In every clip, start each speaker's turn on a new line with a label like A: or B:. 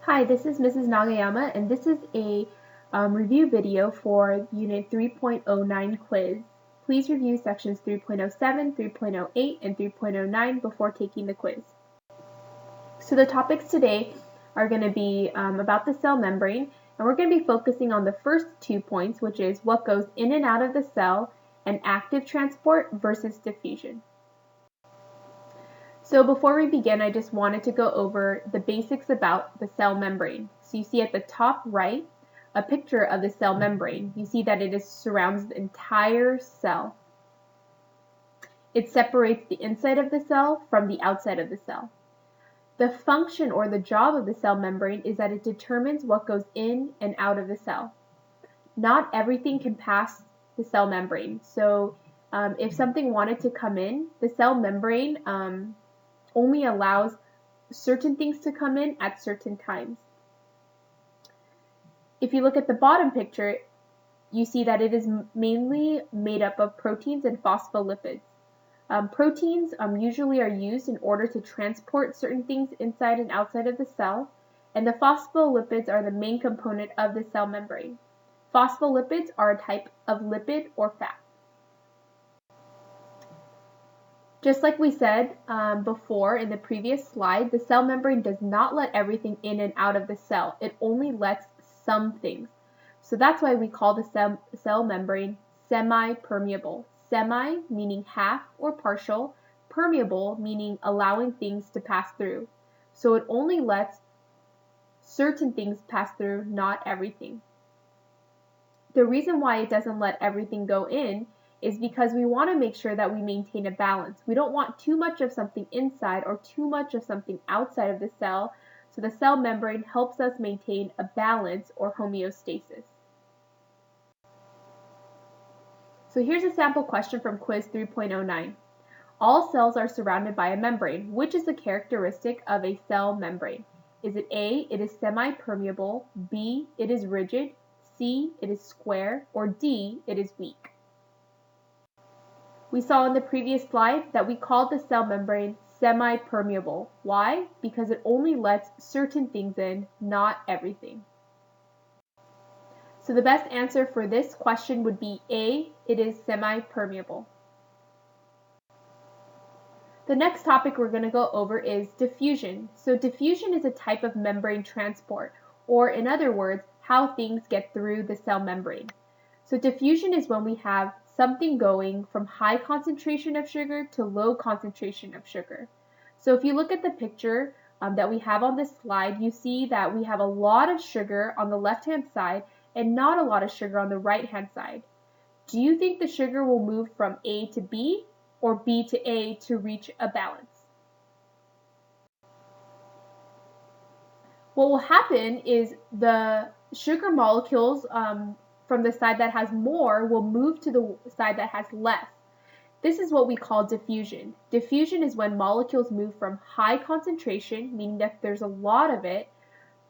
A: Hi, this is Mrs. Nagayama, and this is a review video for Unit 3.09 quiz. Please review sections 3.07, 3.08, and 3.09 before taking the quiz. So the topics today are going to be about the cell membrane, and we're going to be focusing on the first 2 points, which is what goes in and out of the cell and active transport versus diffusion. So before we begin, I just wanted to go over the basics about the cell membrane. So you see at the top right, a picture of the cell membrane. You see that it surrounds the entire cell. It separates the inside of the cell from the outside of the cell. The function or the job of the cell membrane is that it determines what goes in and out of the cell. Not everything can pass the cell membrane. So if something wanted to come in, the cell membrane only allows certain things to come in at certain times. If you look at the bottom picture, you see that it is mainly made up of proteins and phospholipids. Proteins usually are used in order to transport certain things inside and outside of the cell, and the phospholipids are the main component of the cell membrane. Phospholipids are a type of lipid or fat. Just like we said before in the previous slide, the cell membrane does not let everything in and out of the cell. It only lets some things. So that's why we call the cell membrane semi-permeable. Semi meaning half or partial, permeable meaning allowing things to pass through. So it only lets certain things pass through, not everything. The reason why it doesn't let everything go in is because we want to make sure that we maintain a balance. We don't want too much of something inside or too much of something outside of the cell, so the cell membrane helps us maintain a balance or homeostasis. So here's a sample question from quiz 3.09. All cells are surrounded by a membrane. Which is the characteristic of a cell membrane? Is it A, it is semi-permeable, B, it is rigid, C, it is square, or D, it is weak? We saw in the previous slide that we called the cell membrane semi-permeable. Why? Because it only lets certain things in, not everything. So the best answer for this question would be A, it is semi-permeable. The next topic we're going to go over is diffusion. So diffusion is a type of membrane transport, or in other words, how things get through the cell membrane. So diffusion is when we have something going from high concentration of sugar to low concentration of sugar. So if you look at the picture that we have on this slide, you see that we have a lot of sugar on the left-hand side and not a lot of sugar on the right-hand side. Do you think the sugar will move from A to B or B to A to reach a balance? What will happen is the sugar molecules from the side that has more will move to the side that has less. This is what we call diffusion. Diffusion is when molecules move from high concentration, meaning that there's a lot of it,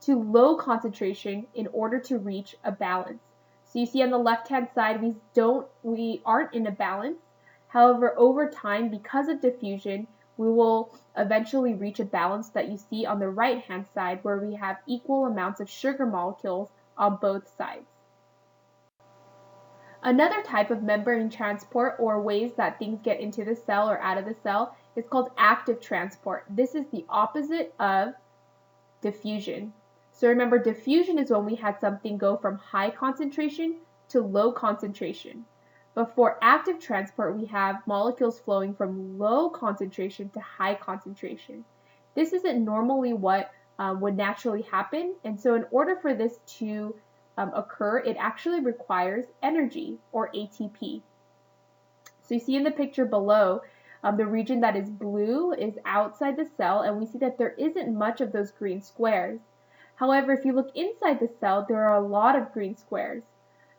A: to low concentration in order to reach a balance. So you see on the left-hand side, we aren't in a balance. However, over time, because of diffusion, we will eventually reach a balance that you see on the right-hand side where we have equal amounts of sugar molecules on both sides. Another type of membrane transport, or ways that things get into the cell or out of the cell, is called active transport. This is the opposite of diffusion. So remember, diffusion is when we had something go from high concentration to low concentration. But for active transport, we have molecules flowing from low concentration to high concentration. This isn't normally what would naturally happen, and so in order for this to occur, it actually requires energy, or ATP. So you see in the picture below, the region that is blue is outside the cell, and we see that there isn't much of those green squares. However, if you look inside the cell, there are a lot of green squares.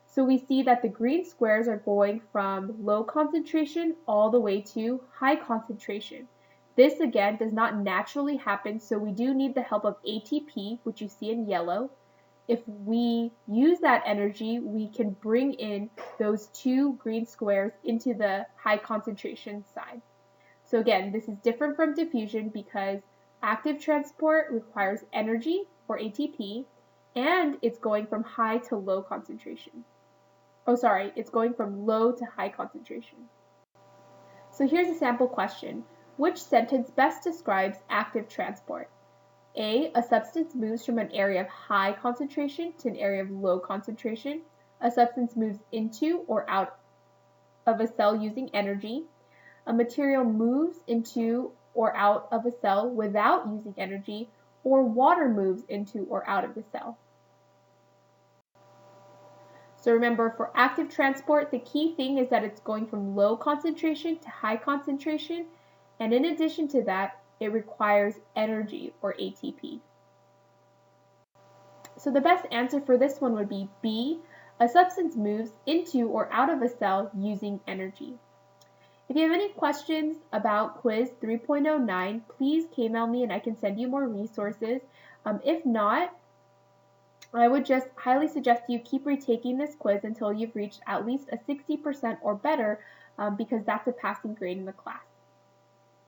A: So we see that the green squares are going from low concentration all the way to high concentration. This again does not naturally happen, so we do need the help of ATP, which you see in yellow. If we use that energy, we can bring in those two green squares into the high concentration side. So again, this is different from diffusion because active transport requires energy or ATP, and it's going from high to low concentration. Oh, sorry, it's going from low to high concentration. So here's a sample question. Which sentence best describes active transport? A substance moves from an area of high concentration to an area of low concentration. A substance moves into or out of a cell using energy. A material moves into or out of a cell without using energy, or water moves into or out of the cell. So remember, for active transport, the key thing is that it's going from low concentration to high concentration, and in addition to that, it requires energy, or ATP. So the best answer for this one would be B, a substance moves into or out of a cell using energy. If you have any questions about quiz 3.09, please email me and I can send you more resources. If not, I would just highly suggest you keep retaking this quiz until you've reached at least a 60% or better, because that's a passing grade in the class.